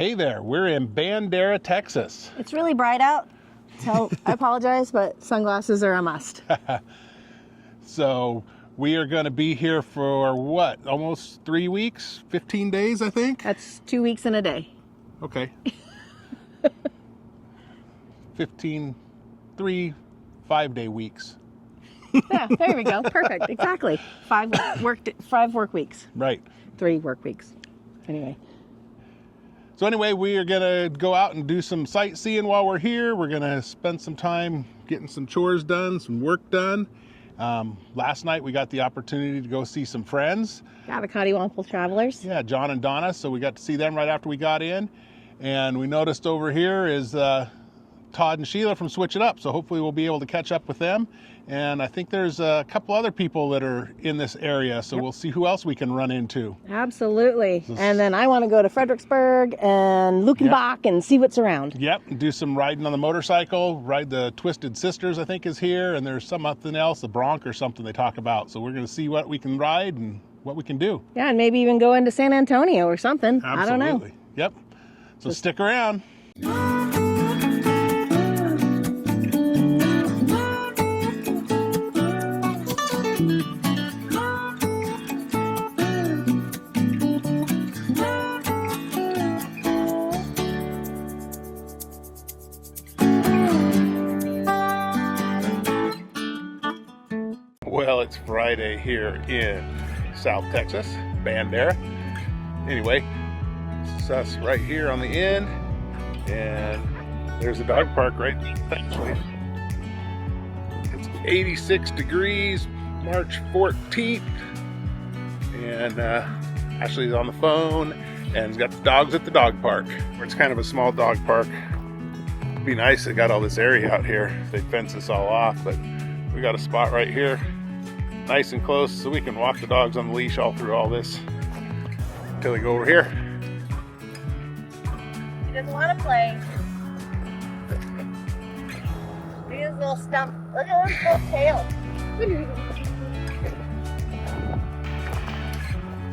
Hey there, we're in Bandera, Texas. It's really bright out, so I apologize, but sunglasses are a must. So we are going to be here for what, almost 3 weeks, 15 days, I think? That's 2 weeks and a day. Okay. 15, 3 5-day weeks. Yeah, there we go. Perfect. Exactly. 5 work weeks. Right. 3 work weeks. Anyway. So anyway, we are going to go out and do some sightseeing while we're here. We're going to spend some time getting some chores done, some work done. Last night we got the opportunity to go see some friends. Yeah, the Cottywomple Travelers. Yeah, John and Donna. So we got to see them right after we got in. And we noticed over here is Todd and Sheila from Switch It Up. So hopefully we'll be able to catch up with them. And I think there's a couple other people that are in this area. So We'll see who else we can run into. Absolutely. And then I want to go to Fredericksburg and Luckenbach and see what's around. Yep. Do some riding on the motorcycle. Ride the Twisted Sisters, I think, is here. And there's something else, the Bronc or something they talk about. So we're going to see what we can ride and what we can do. Yeah, and maybe even go into San Antonio or something. Absolutely. I don't know. Yep. So stick around. Well, it's Friday here in South Texas, Bandera. Anyway, it's us right here on the end, and there's a dog park right there. It's 86 degrees, March 14th, and Ashley's on the phone and has got the dogs at the dog park. It's kind of a small dog park. It'd be nice they got all this area out here. They fence this all off, but we got a spot right here, nice and close, so we can walk the dogs on the leash all through all this until we go over here. He doesn't want to play. Look at his little stump. Look at his little tail.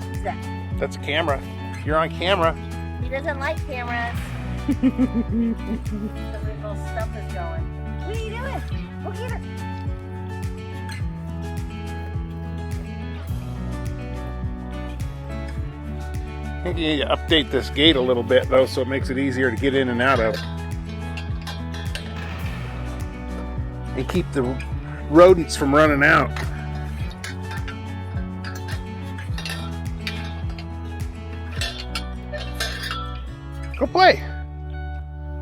What's that? That's a camera. You're on camera. He doesn't like cameras. So his little stump is going. What are you doing? Go get her. I think you need to update this gate a little bit though, so it makes it easier to get in and out of. And keep the rodents from running out. Go play.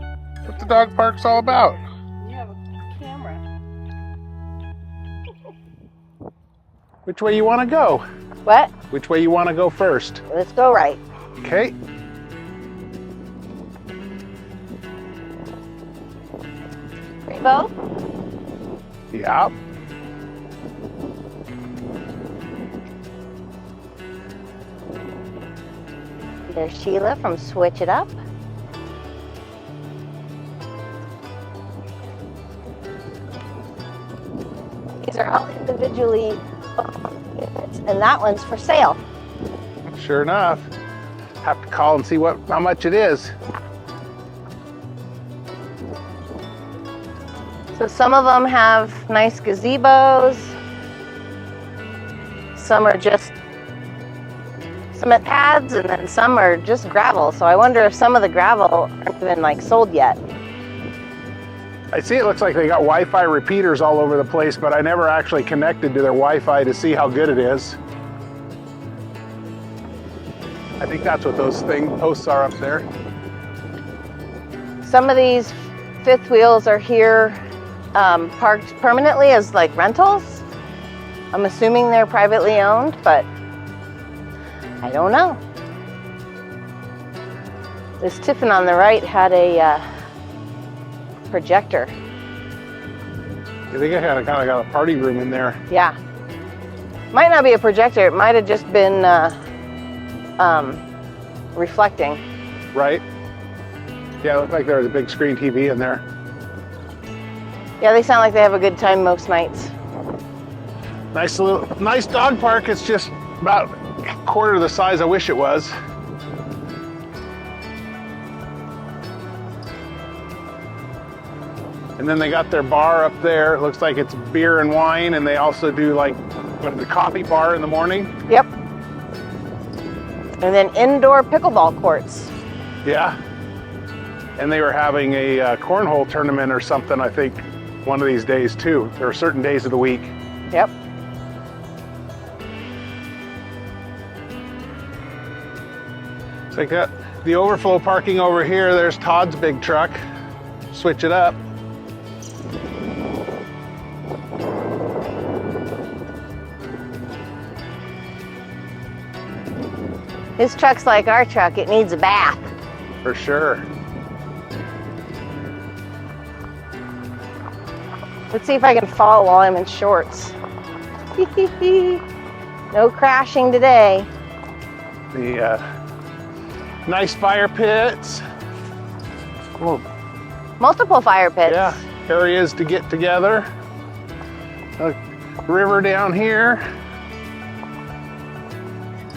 That's what the dog park's all about. You have a camera. Which way you want to go? What? Which way you want to go first? Let's go right. Okay. Rainbow? Yeah. There's Sheila from Switch It Up. These are all individually owned, and that one's for sale. Sure enough. Have to call and see how much it is. So some of them have nice gazebos. Some are just cement pads, and then some are just gravel. So I wonder if some of the gravel aren't even like sold yet. I see it looks like they got Wi-Fi repeaters all over the place, but I never actually connected to their Wi-Fi to see how good it is. I think that's what those posts are up there. Some of these fifth wheels are here parked permanently as like rentals. I'm assuming they're privately owned, but I don't know. This Tiffin on the right had a projector. I think I kind of got a party room in there. Yeah. Might not be a projector. It might have just been reflecting. Right? Yeah, it looked like there was a big screen TV in there. Yeah, they sound like they have a good time most nights. Nice dog park. It's just about a quarter the size I wish it was. And then they got their bar up there. It looks like it's beer and wine, and they also do like the coffee bar in the morning. Yep. And then indoor pickleball courts. Yeah. And they were having a cornhole tournament or something, I think, one of these days too. There are certain days of the week. Yep. So I got the overflow parking over here. There's Todd's big truck. Switch it up. His truck's like our truck. It needs a bath. For sure. Let's see if I can fall while I'm in shorts. No crashing today. The nice fire pits. Whoa. Multiple fire pits. Yeah, areas to get together. A river down here.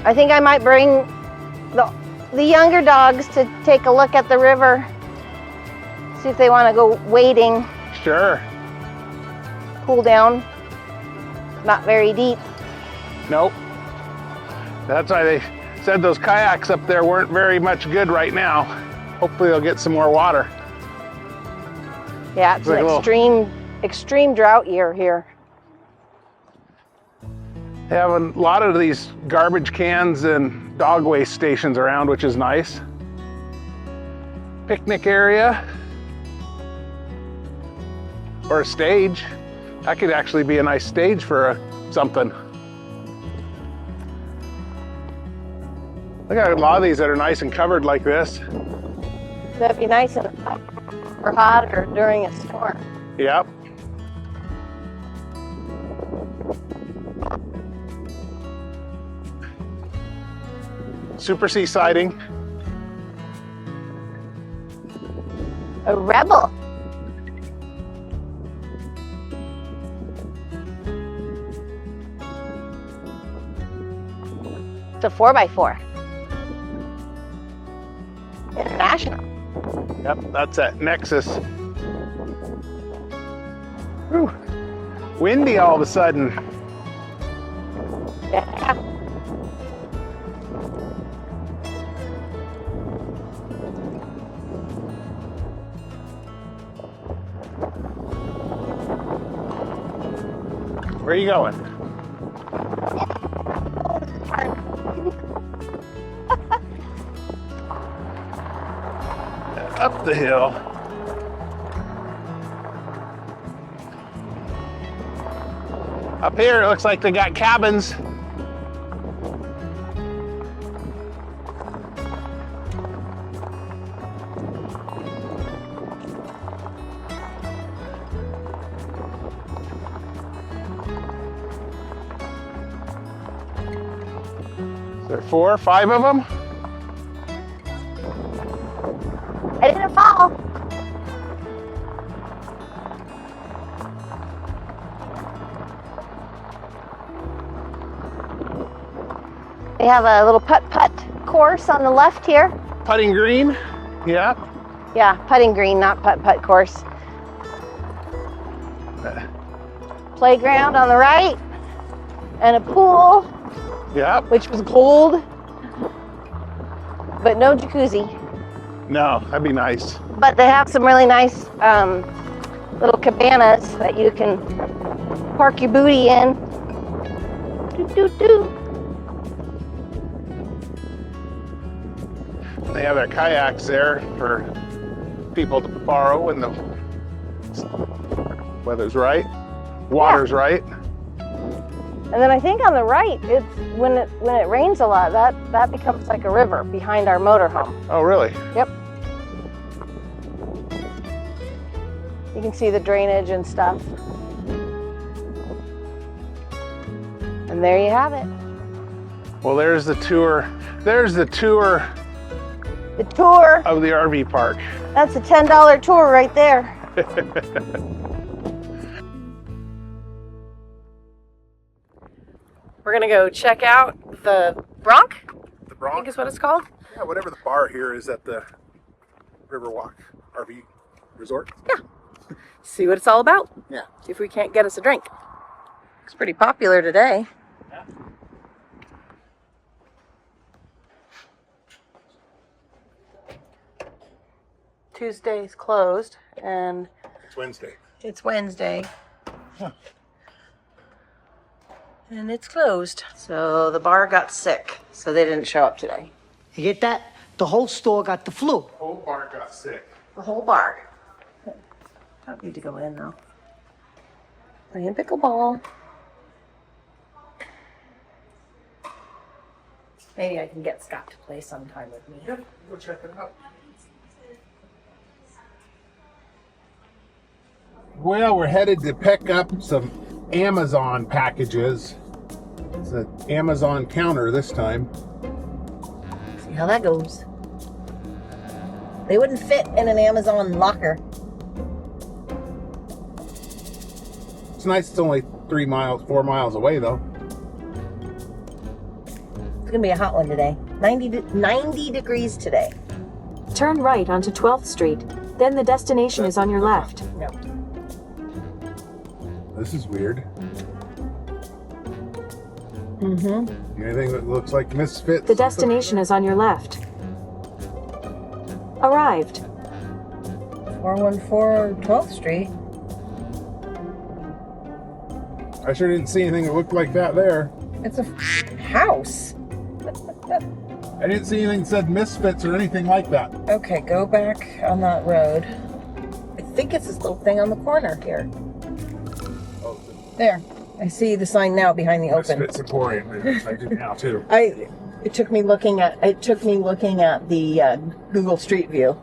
I think I might bring the younger dogs to take a look at the river. See if they want to go wading. Sure. Cool down. Not very deep. Nope. That's why they said those kayaks up there weren't very much good right now. Hopefully they'll get some more water. Yeah, it's like an extreme drought year here. They have a lot of these garbage cans and dog waste stations around, which is nice. Picnic area. Or a stage. That could actually be a nice stage for something. Look at a lot of these that are nice and covered like this. That'd be nice and or hot or during a storm. Yep. Super C siding. A rebel. It's a 4x4. International. Yep, that's at Nexus. Whew. Windy all of a sudden. Yeah. Where are you going? Up the hill. Up here, it looks like they got cabins. Is there 4 or 5 of them? I didn't fall. They have a little putt-putt course on the left here. Putting green? Yeah. Yeah, putting green, not putt-putt course. Playground on the right. And a pool, Yeah. which was cold. But no jacuzzi. No, that'd be nice. But they have some really nice little cabanas that you can park your booty in. Doo-doo-doo. They have their kayaks there for people to borrow when the weather's right, water's right. And then I think on the right, it's when it rains a lot, that becomes like a river behind our motorhome. Oh, really? Yep. You can see the drainage and stuff. And there you have it. Well, there's the tour. There's the tour The tour. of the RV park. That's a $10 tour right there. We're gonna go check out the Bronc, The I Bronx? think is what it's called. Yeah, whatever the bar here is at the Riverwalk RV Resort. Yeah. see what it's all about. Yeah. See if we can't get us a drink. It's pretty popular today. Yeah. Tuesday's closed, and It's Wednesday. it's Wednesday. Huh. And it's closed. So the bar got sick, so they didn't show up today. You get that? The whole store got the flu. Whole bar got sick. The whole bar. Don't need to go in though. Playing pickleball. Maybe I can get Scott to play sometime with me. Yep, go check it out. Well, we're headed to pick up some Amazon packages. It's an Amazon counter this time. See how that goes. They wouldn't fit in an Amazon locker. It's nice it's only 4 miles away though. It's gonna be a hot one today. 90 degrees today. Turn right onto 12th Street. Then the destination is on your left. No. This is weird. Mm-hmm. Anything that looks like Misfits? The destination is on your left. Arrived. 414 12th Street. I sure didn't see anything that looked like that there. It's a house. I didn't see anything that said Misfits or anything like that. Okay, go back on that road. I think it's this little thing on the corner here. Oh, There. I see the sign now behind the open. Misfits Emporium. I do now too. It took me looking at the Google Street View.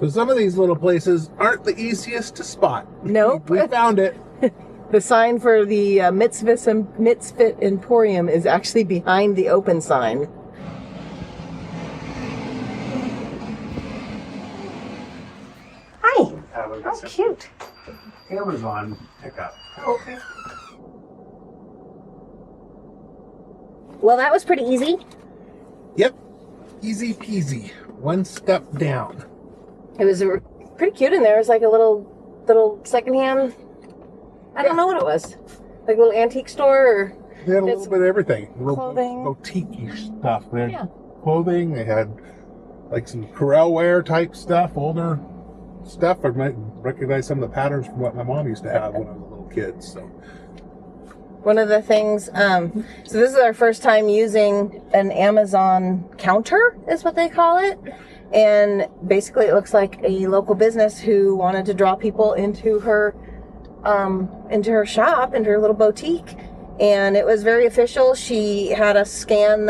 So some of these little places aren't the easiest to spot. Nope. We found it. The sign for the Misfit Emporium is actually behind the open sign. Hi. How cute. Amazon pickup. Okay. Well, that was pretty easy. Yep. Easy peasy. One step down. It was pretty cute in there. It was like a little secondhand. I don't know what it was. Like a little antique store or. They had a little bit of everything. A little Clothing. boutique-y stuff. They had Yeah. clothing. They had like some Corelware type stuff, older stuff. I might recognize some of the patterns from what my mom used to have when I was a little kid. So One of the things, so this is our first time using an Amazon counter, is what they call it. And basically it looks like a local business who wanted to draw people into her shop, into her little boutique. And it was very official. She had us scan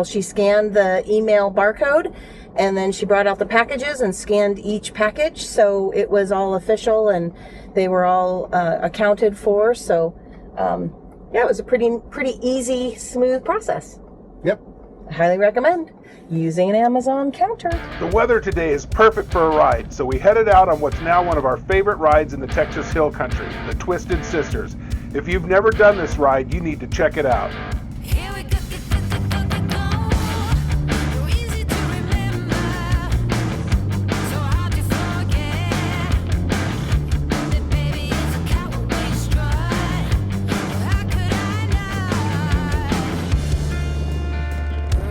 she scanned the email barcode, and then she brought out the packages and scanned each package. So it was all official and they were all accounted for. So it was a pretty easy, smooth process. yep. I highly recommend using an Amazon counter. The weather today is perfect for a ride, so we headed out on what's now one of our favorite rides in the Texas Hill Country, the Twisted Sisters. If you've never done this ride, you need to check it out. Here we go, so easy to remember, so hard to forget. That baby is a cowboy strut. How could I not?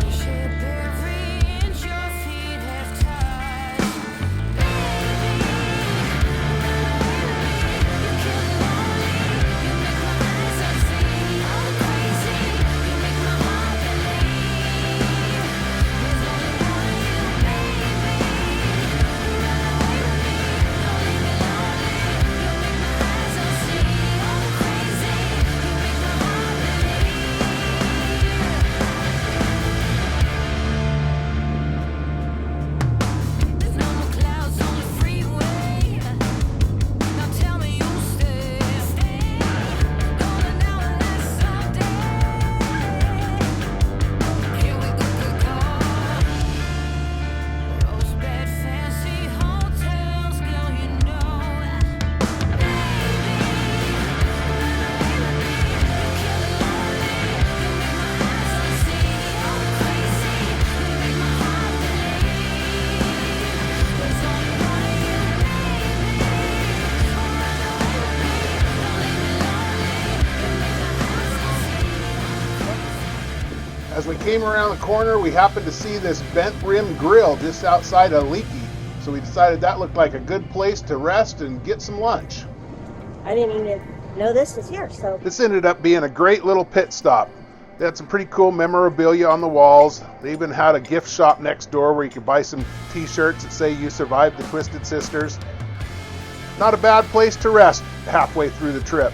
Worship every inch your feet have touched, baby. You kill me lonely, you make my eyes see all crazy. we came around the corner, we happened to see this bent rim grill just outside of Leaky. So we decided that looked like a good place to rest and get some lunch. I didn't even know this was here, so. This ended up being a great little pit stop. They had some pretty cool memorabilia on the walls. They even had a gift shop next door where you could buy some t-shirts that say you survived the Twisted Sisters. Not a bad place to rest halfway through the trip.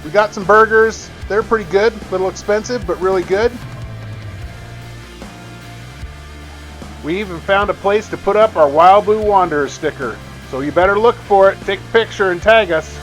We got some burgers. They're pretty good, a little expensive, but really good. We even found a place to put up our Wild Blue Wanderer sticker. So you better look for it, take a picture and tag us.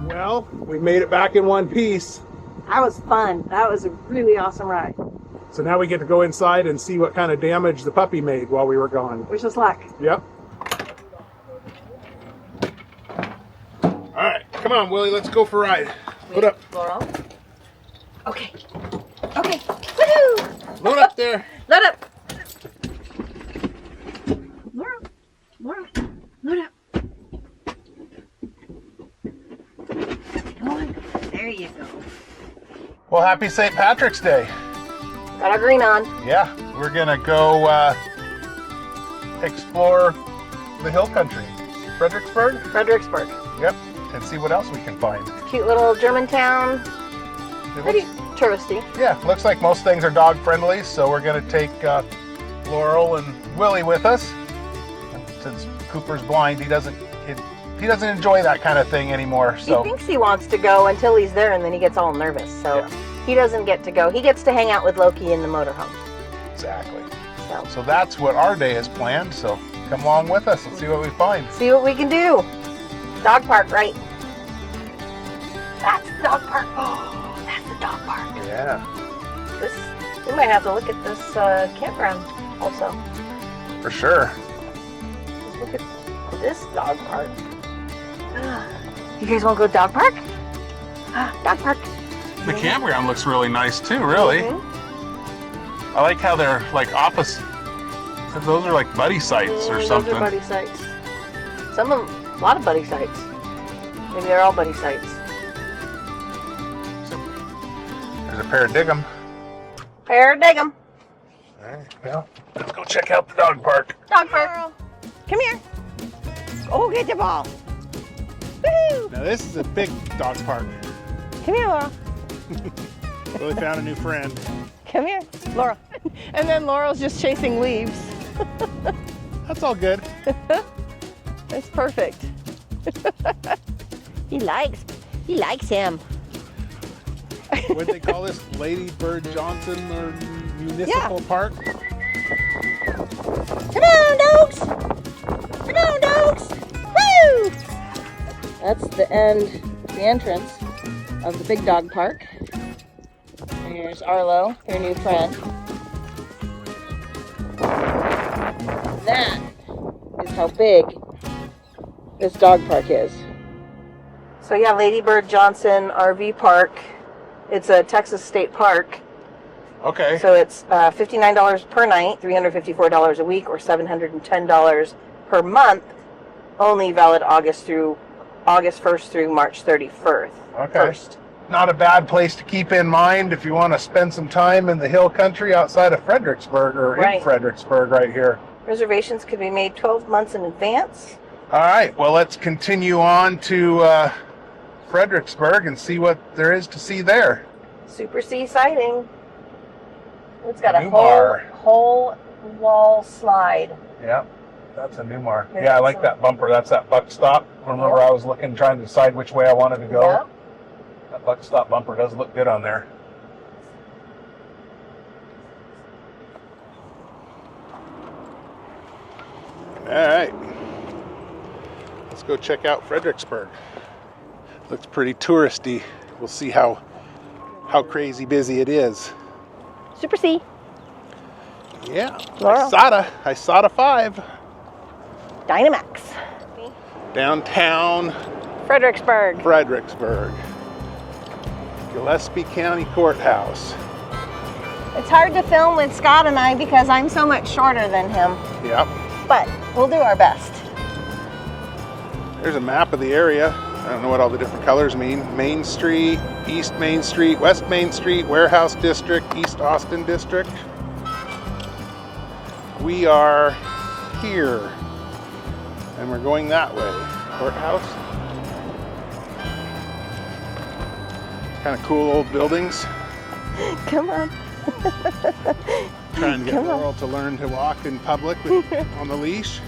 Well, we made it back in one piece. That was fun. That was a really awesome ride. So now we get to go inside and see what kind of damage the puppy made while we were gone. Wish us luck. Yep. All right, come on, Willie, let's go for a ride. Put up. Laurel. Okay. Okay. Woohoo! Load up there. Load up. Laurel. Laurel. Load up. Come on. There you go. Well, happy St. Patrick's Day. Got our green on. Yeah, we're gonna go explore the hill country. Fredericksburg? Fredericksburg. Yep, and see what else we can find. Cute little German town. It Pretty looks- touristy. Yeah, looks like most things are dog friendly, so we're gonna take Laurel and Willie with us. Since Cooper's blind, he doesn't enjoy that kind of thing anymore. So He thinks he wants to go until he's there, and then he gets all nervous. So Yeah. he doesn't get to go. He gets to hang out with Loki in the motorhome. exactly. So So that's what our day is planned. So come along with us and see what we find. see what we can do. Dog park, right? That's the dog park. Oh, that's the dog park. Yeah, We might have to look at this campground also. for sure. Let's look at this dog park. You guys want to go dog park? Dog park. The campground looks really nice too, really. Mhm. I like how they're like opposite. Those are like buddy sites or something. Those are buddy sites. A lot of buddy sites. Maybe they're all buddy sites. There's a pair of Diggum. Dig 'em. All right, well, let's go check out the dog park. Dog park. Come here. Go get the ball. Woo! Now this is a big dog park. Come here, Laurel. Really found a new friend. Come here, Laurel. And then Laurel's just chasing leaves. That's all good. That's perfect. He likes him. What do they call this? Lady Bird Johnson or Municipal Park? Come on, dogs! Come on, dogs! Woo! That's the entrance of the big dog park. And here's Arlo, your new friend. That is how big this dog park is. So yeah, Lady Bird Johnson RV Park. It's a Texas state park. Okay. So it's $59 per night, $354 a week, or $710 per month. Only valid August 1st through March 31st. Okay. Not a bad place to keep in mind if you want to spend some time in the hill country outside of Fredericksburg or in Right. Fredericksburg right here. Reservations could be made 12 months in advance. All right, well, let's continue on to Fredericksburg and see what there is to see there. Super C siding. It's got a Newmar. whole wall slide. Yeah, that's a Newmar. Very Yeah, I like excellent. that bumper. That's that buck stop. Remember, I was looking, trying to decide which way I wanted to go. Yep. That buck stop bumper does look good on there. All right, let's go check out Fredericksburg. Looks pretty touristy. we'll see how crazy busy it is. Super C. Yeah, Laurel. I saw a 5 Dynamax. downtown Fredericksburg. Gillespie County Courthouse. It's hard to film with Scott and I because I'm so much shorter than him, Yep. but we'll do our best. There's a map of the area. I don't know what all the different colors mean. Main Street, East Main Street, West Main Street, Warehouse District, East Austin District. We are here, and we're going that way. Courthouse. Kind of cool old buildings. Come on. Trying to get Come on. Laurel to learn to walk in public on the leash.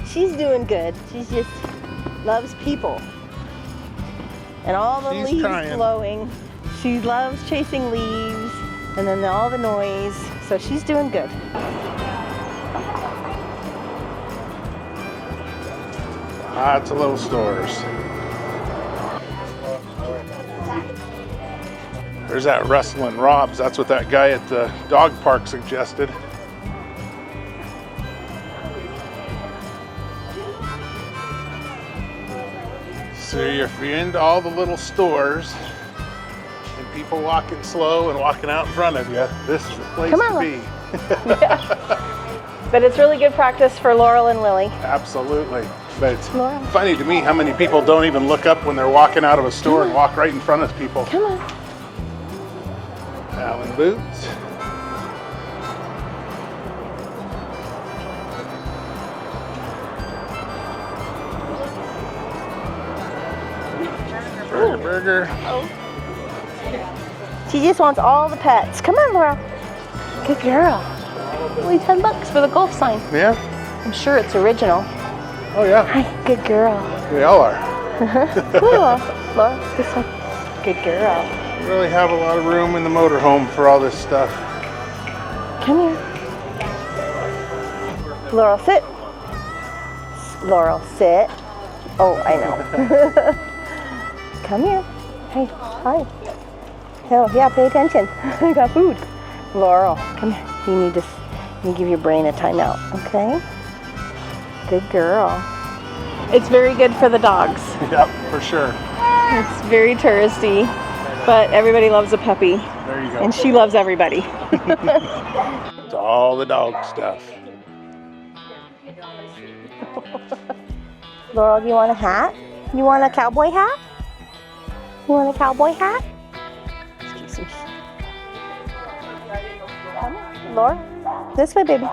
She's doing good. She's just loves people. And all the She's leaves trying. blowing. She loves chasing leaves and then all the noise. So she's doing good. Lots of little stores. There's that Rustlin' Rob's. That's what that guy at the dog park suggested. So if you're into all the little stores and people walking slow and walking out in front of you, this is the place Come to on. be. But it's really good practice for Laurel and Lily. Absolutely. But it's Laurel. funny to me how many people don't even look up when they're walking out of a store and walk right in front of people. Come on. Allen boots. Burger. She just wants all the pets. Come on, Laurel. Good girl. Only $10 for the golf sign. Yeah? I'm sure it's original. Oh yeah, Hi, good girl. we all are. Laurel, this one. Good girl. We really have a lot of room in the motorhome for all this stuff. Come here. Laurel, sit. Laurel, sit. Oh, I know. Come here. Hey, hi. Oh, yeah, pay attention. I got food. Laurel, come here. You need to give your brain a timeout, okay? Good girl. It's very good for the dogs. Yep, for sure. It's very touristy, but everybody loves a puppy. There you go. And she loves everybody. It's all the dog stuff. Laurel, do you want a hat? You want a cowboy hat? You want a cowboy hat? Excuse me. Come on, Laurel. This way, baby.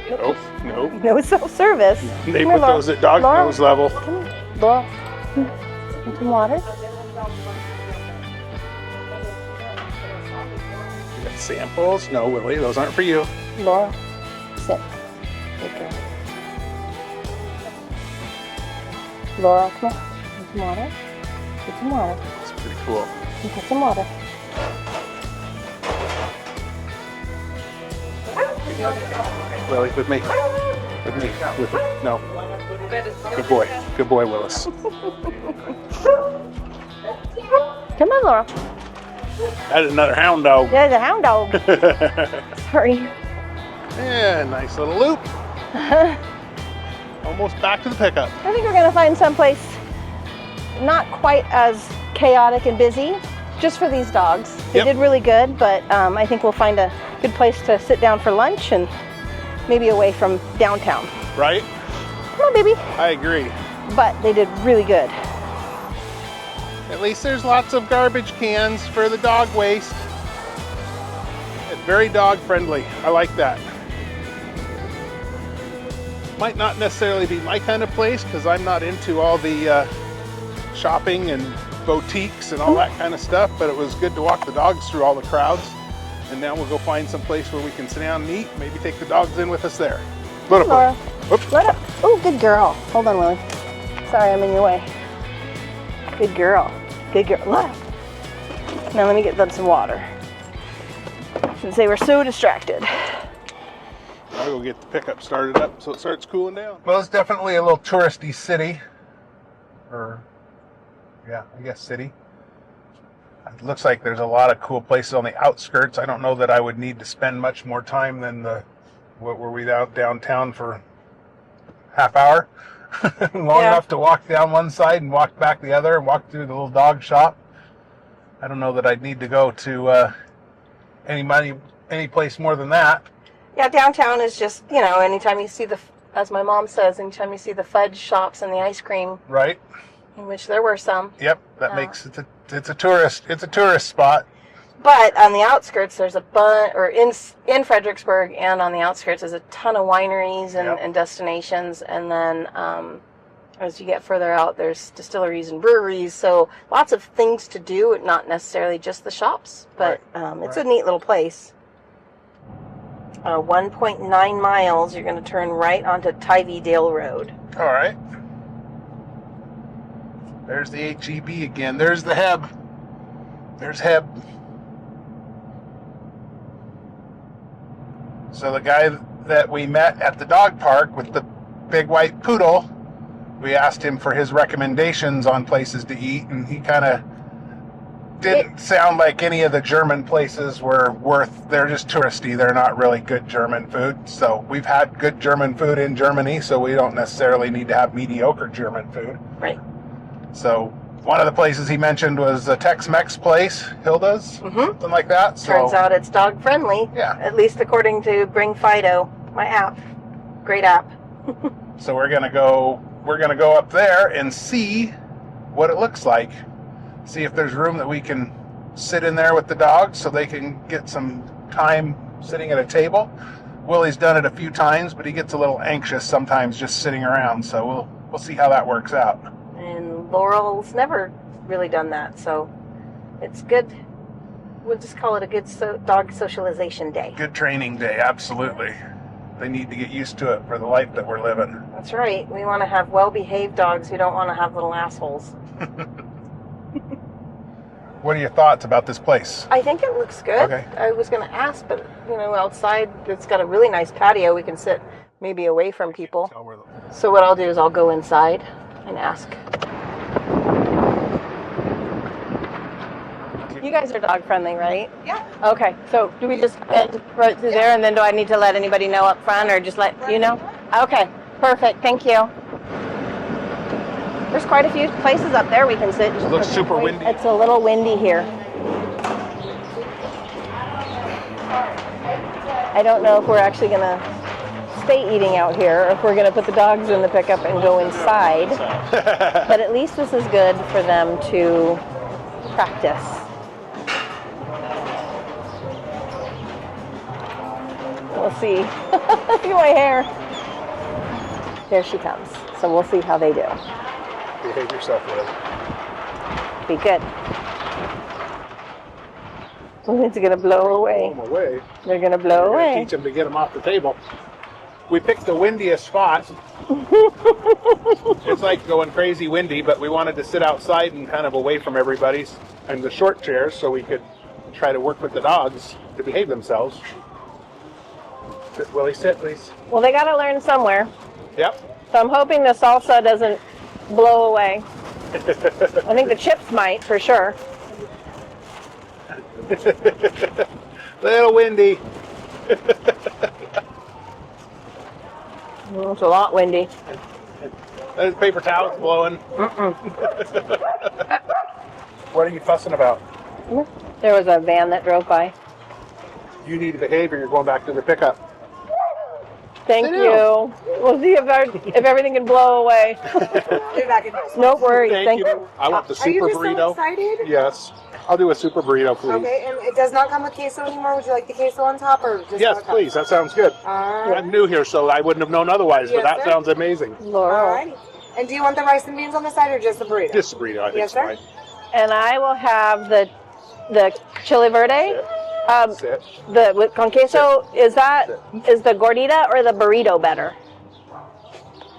Nope, nope. No self-service. They Come here, put Laurel. those at dog Laurel, nose level. Come here. Laurel. Want some water? You got samples? No, Willie, those aren't for you. Laurel, sit. Good girl. Laurel, come here. Want some water? Get some water. It's pretty cool. Get some water. Willie, with me. With me. With me. No. Good boy. Good boy, Willis. Come on, Laurel. That is another hound dog. There's a hound dog. Sorry. Yeah, nice little loop. Almost back to the pickup. I think we're gonna find someplace not quite as chaotic and busy, just for these dogs. They Yep. did really good, but I think we'll find a good place to sit down for lunch and maybe away from downtown. Right? Come on, baby. I agree. But they did really good. At least there's lots of garbage cans for the dog waste. It's very dog friendly. I like that. Might not necessarily be my kind of place because I'm not into all the shopping and boutiques and all that kind of stuff, but it was good to walk the dogs through all the crowds. And now we'll go find some place where we can sit down and eat, maybe take the dogs in with us there. Load up, Laura. Willie. Oops. Let up. Oh, good girl. Hold on, Willie. Sorry, I'm in your way. Good girl. Good girl. Look. Now let me get them some water, since they were so distracted. I'll go get the pickup started up so it starts cooling down. Well, it's definitely a little touristy city. Or, yeah, I guess city. It looks like there's a lot of cool places on the outskirts. I don't know that I would need to spend much more time than what were we out downtown for half hour? Long enough to walk down one side and walk back the other and walk through the little dog shop. I don't know that I'd need to go to any place more than that. Yeah, downtown is just, anytime you see as my mom says, anytime you see the fudge shops and the ice cream. Right. In which there were some. Yep, that makes it's a tourist spot. But on the outskirts, there's a bunch, or in Fredericksburg and on the outskirts, there's a ton of wineries and destinations. And then as you get further out, there's distilleries and breweries. So lots of things to do, not necessarily just the shops. But it's a neat little place. 1.9 miles, you're going to turn right onto Tivydale Road. All right. There's the HEB again. There's the Heb. There's Heb. So the guy that we met at the dog park with the big white poodle, we asked him for his recommendations on places to eat, and he kind of didn't sound like any of the German places were they're just touristy. They're not really good German food. So we've had good German food in Germany, so we don't necessarily need to have mediocre German food. Right. So one of the places he mentioned was a TexMex place, Hilda's, something like that. So, turns out it's dog friendly. Yeah. At least according to Bring Fido, my app. Great app. So we're gonna go up there and see what it looks like. See if there's room that we can sit in there with the dogs so they can get some time sitting at a table. Willie's done it a few times, but he gets a little anxious sometimes just sitting around. So we'll see how that works out. And Laurel's never really done that, so it's good. We'll just call it a good dog socialization day. Good training day, absolutely. They need to get used to it for the life that we're living. That's right. We want to have well-behaved dogs. We don't want to have little assholes. What are your thoughts about this place? I think it looks good. Okay. I was going to ask, but, outside it's got a really nice patio. We can sit maybe away from people. So what I'll do is I'll go inside and ask. You guys are dog friendly, right? Yeah. Okay, so do we just head right through there, and then do I need to let anybody know up front, or just let you know? Okay, perfect, thank you. There's quite a few places up there we can sit. It looks super windy. It's a little windy here. I don't know if we're actually going to stay eating out here, or if we're going to put the dogs in the pickup and go inside. But at least this is good for them to practice. We'll see. Look at my hair. There she comes. So we'll see how they do. Behave yourself, Will. Be good. It's going to blow away. Blow them away. They're going to blow We're gonna away. teach them to get them off the table. We picked the windiest spot. It's like going crazy windy, but we wanted to sit outside and kind of away from everybody's and the short chairs so we could try to work with the dogs to behave themselves. Willie, sit, please. Well, they got to learn somewhere. Yep. So I'm hoping the salsa doesn't blow away. I think the chips might, for sure. Little windy. It's a lot windy. There's paper towels blowing. What are you fussing about? There was a van that drove by. You need to behave or you're going back to the pickup. Thank you. We'll see if everything can blow away. No worries. Thank you. I want the Are you super just burrito. so excited? Yes. I'll do a super burrito, please. Okay, and it does not come with queso anymore. Would you like the queso on top or just Yes, avocado? please. That sounds good. Alright. I'm new here, so I wouldn't have known otherwise, Yes, but that sir. sounds amazing. Laurel. Alrighty. And do you want the rice and beans on the side or just the burrito? Just a burrito, I think Yes, is sir. fine. And I will have the chili verde. Sit. With con queso, is the gordita or the burrito better?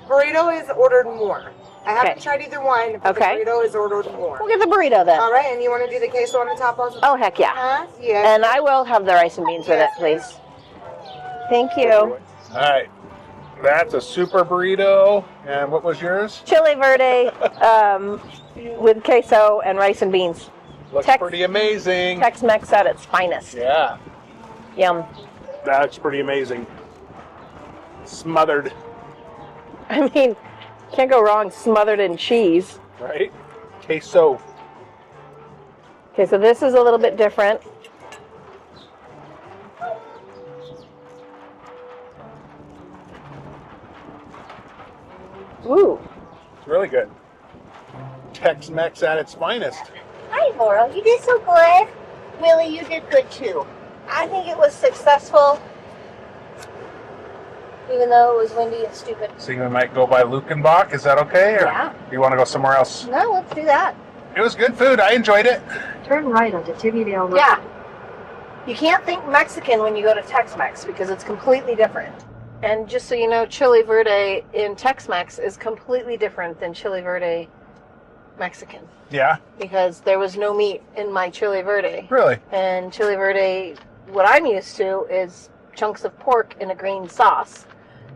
Burrito is ordered more. I haven't tried either one. But Okay. The burrito is ordered more. We'll get the burrito then. All right, and you want to do the queso on the top also? Oh, heck yeah. Yeah. And I will have the rice and beans with it, please. Thank you. All right. That's a super burrito. And what was yours? Chili verde with queso and rice and beans. Looks pretty amazing. Tex-Mex at its finest. Yeah. Yum. That looks pretty amazing. Smothered, I mean, can't go wrong smothered in cheese. right? Queso. Okay, so this is a little bit different. Ooh. It's really good. Tex-Mex at its finest. Hi, Laura. You did so good. Willie, you did good too. I think it was successful, even though it was windy and stupid. So we might go by Luckenbach. Is that okay? Or Yeah. do you want to go somewhere else? No, let's do that. It was good food. I enjoyed it. Turn right onto Timmydale Road. Yeah. You can't think Mexican when you go to Tex-Mex because it's completely different. And just so you know, chili verde in Tex-Mex is completely different than chili verde Mexican Yeah. because there was no meat in my chili verde. Really? And chili verde, what I'm used to is chunks of pork in a green sauce.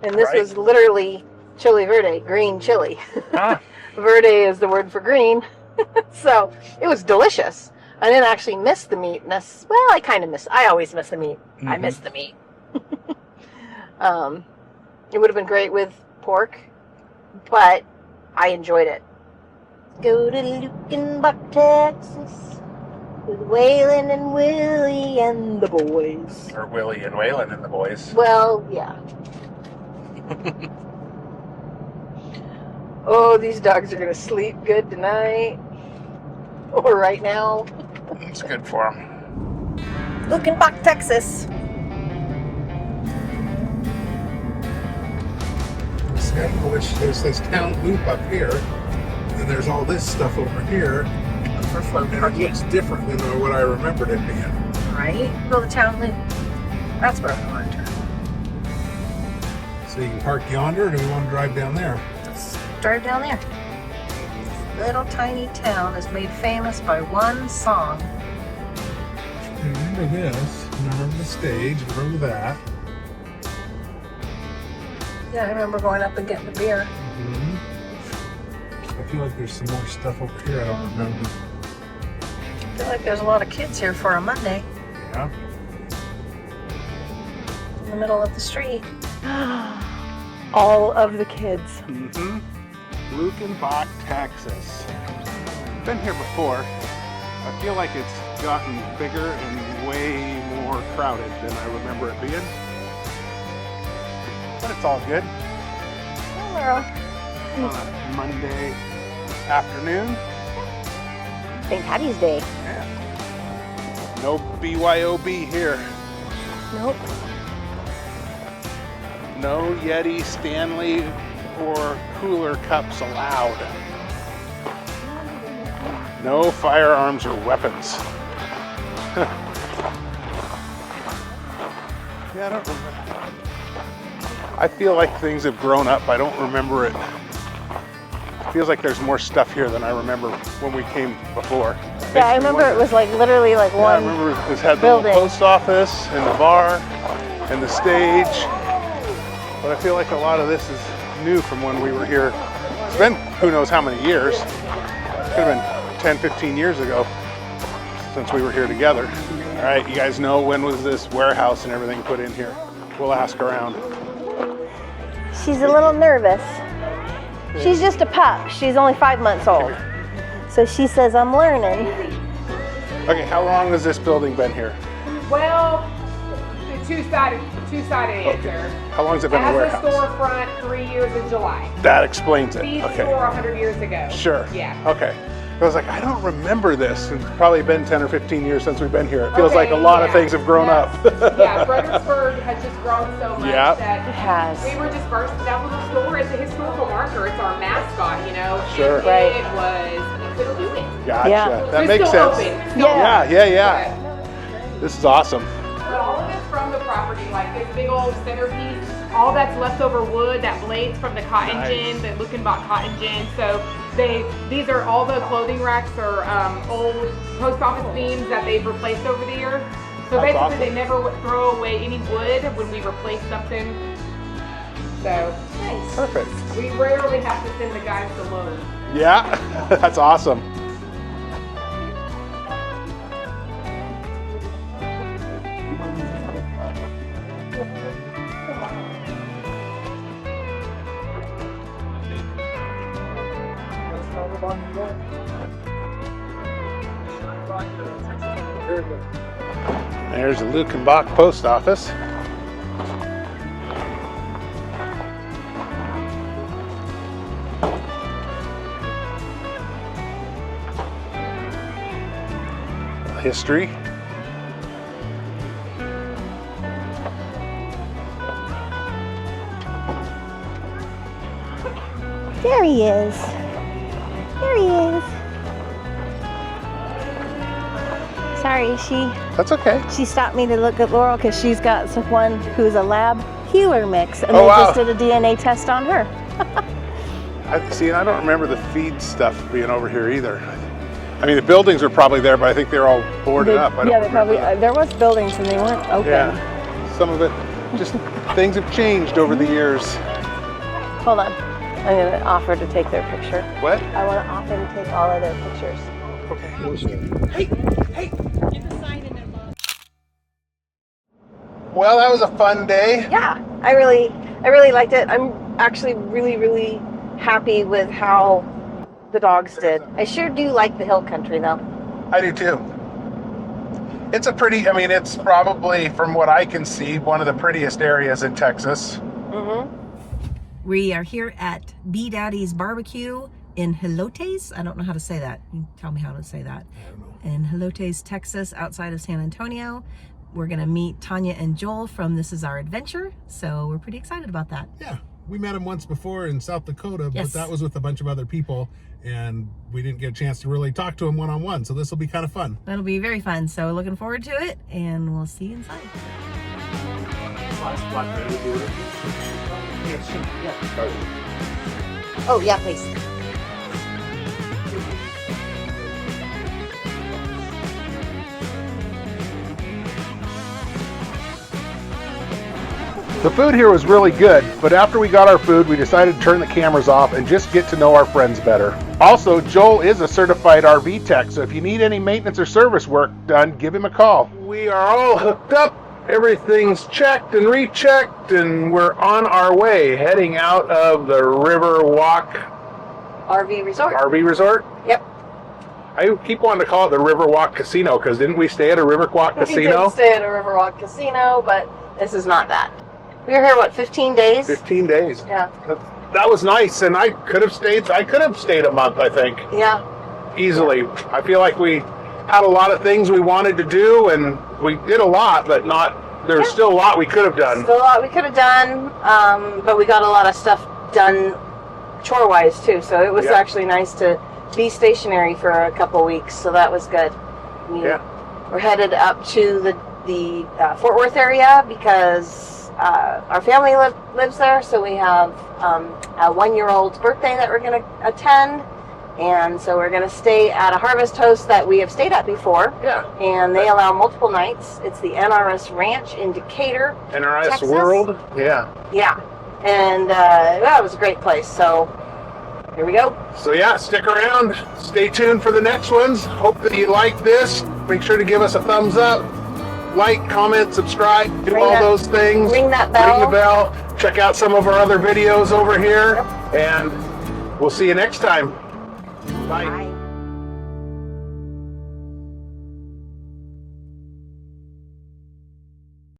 And this Right. was literally chili verde, green chili. Huh. Verde is the word for green. So it was delicious. I didn't actually miss the meat. Well, I kind of miss. I always miss the meat. I miss the meat. It would have been great with pork, but I enjoyed it. Go to Luckenbach, Texas, with Waylon and Willie and the boys. Or Willie and Waylon and the boys. Well, yeah. Oh, these dogs are gonna sleep good tonight. Or right now. It's good for them. Luckenbach, Texas. See, I don't know which. There's this town loop up here, and there's all this stuff over here. For float And it parking. looks different than what I remembered it being. Right? Go the town loop. That's where I want to turn. So you can park yonder, or do we want to drive down there? Let's drive down there. This little tiny town is made famous by one song. Remember this. Remember the stage. Remember that. Yeah, I remember going up and getting the beer. I feel like there's some more stuff over here I don't remember. I feel like there's a lot of kids here for a Monday Yeah. in the middle of the street. All of the kids. Luckenbach, Texas. Been here before. I feel like it's gotten bigger and way more crowded than I remember it being. But it's all good. Hello. On a Monday afternoon. St. Patty's Day. Yeah. No BYOB here. Nope. No Yeti, Stanley, or cooler cups allowed. No firearms or weapons. Yeah, I don't remember. I feel like things have grown up. I don't remember it. It feels like there's more stuff here than I remember when we came before. Yeah, I remember it was like literally like I one. remember it had the little building. post office and the bar and the stage. But I feel like a lot of this is new from when we were here. It's been who knows how many years. It could have been 10, 15 years ago since we were here together. All right, you guys know when was this warehouse and everything put in here? We'll ask around. She's a little nervous. She's just a pup. She's only 5 months old. So she says, I'm learning. Okay, how long has this building been here? Well, the two-sided answer. How long has it been a As a warehouse? storefront, 3 years in July. That explains it. Seed Okay. store 100 years ago. Sure. Yeah. Okay. I was like, I don't remember this. It's probably been 10 or 15 years since we've been here. It feels like a lot of yeah. things have grown up. Yeah, Fredericksburg has just grown so much Yeah. that It has. we were just first. That little store is a historical marker. It's our mascot, you know. Sure. And Right. it was, you couldn't do it. Gotcha. Yeah. That It's makes still sense. open. Still Yeah, open. yeah, yeah. This is awesome. But all of it's from the property. Like this big old whole centerpiece. All that's leftover wood, that blades from the cotton gin, the Luckenbach cotton gin. So these are all the clothing racks or old post office beams that they've replaced over the years. So That's basically awesome. they never would throw away any wood when we replace something. So Nice. Perfect. we rarely have to send the guys to load. Yeah, that's awesome. There's the Luckenbach post office. History. There he is. There he is. Sorry, That's okay. she stopped me to look at Laurel because she's got someone who's a lab healer mix, and Oh, they wow. just did a DNA test on her. See, I don't remember the feed stuff being over here either. I mean, the buildings are probably there, but I think they're all boarded up. I don't Yeah, they probably. remember There was buildings and they weren't open. Yeah, some of it, just things have changed over the years. Hold on, I'm gonna offer to take their picture. What? I want to offer to take all of their pictures. Well, that was a fun day. Yeah, I really liked it. I'm actually really happy with how the dogs did. I sure do like the hill country though. I do too. It's a pretty, I mean, it's probably, from what I can see, one of the prettiest areas in Texas. We are here at B Daddy's Barbecue in Hilotes. I don't know how to say that. You tell me how to say that. I don't know. In Hilotes, Texas, outside of San Antonio. We're gonna meet Tanya and Joel from This Is Our Adventure. So we're pretty excited about that. Yeah, we met him once before in South Dakota, but Yes. that was with a bunch of other people, and we didn't get a chance to really talk to him one-on-one, so this will be kind of fun. That'll be very fun. So looking forward to it, and we'll see you inside. Oh yeah, please. The food here was really good, but after we got our food, we decided to turn the cameras off and just get to know our friends better. Also, Joel is a certified RV tech, so if you need any maintenance or service work done, give him a call. We are all hooked up, everything's checked and rechecked, and we're on our way, heading out of the Riverwalk RV Resort. RV Resort. Yep. I keep wanting to call it the Riverwalk Casino, because didn't we stay at a Riverwalk We Casino? did stay at a Riverwalk Casino, but this is not that. We were here, what, 15 days? 15 days. Yeah. That was nice, and I could have stayed a month, I think. Yeah. Easily. I feel like we had a lot of things we wanted to do, and we did a lot, but there's still a lot we could have done. Still a lot we could have done, but we got a lot of stuff done chore-wise, too. So it was actually nice to be stationary for a couple weeks, so that was good. We're headed up to the Fort Worth area because our family lives there, so we have a 1-year-old's birthday that we're going to attend, and so we're going to stay at a Harvest Host that we have stayed at before. Yeah. And they allow multiple nights. It's the NRS Ranch in Decatur, NRS Texas. World. Yeah. Yeah, and that was a great place. So here we go. So yeah, stick around. Stay tuned for the next ones. Hope that you like this. Make sure to give us a thumbs up. Like, comment, subscribe, do all those things. Ring that bell. Ring the bell. Check out some of our other videos over here. And we'll see you next time. Bye. Bye.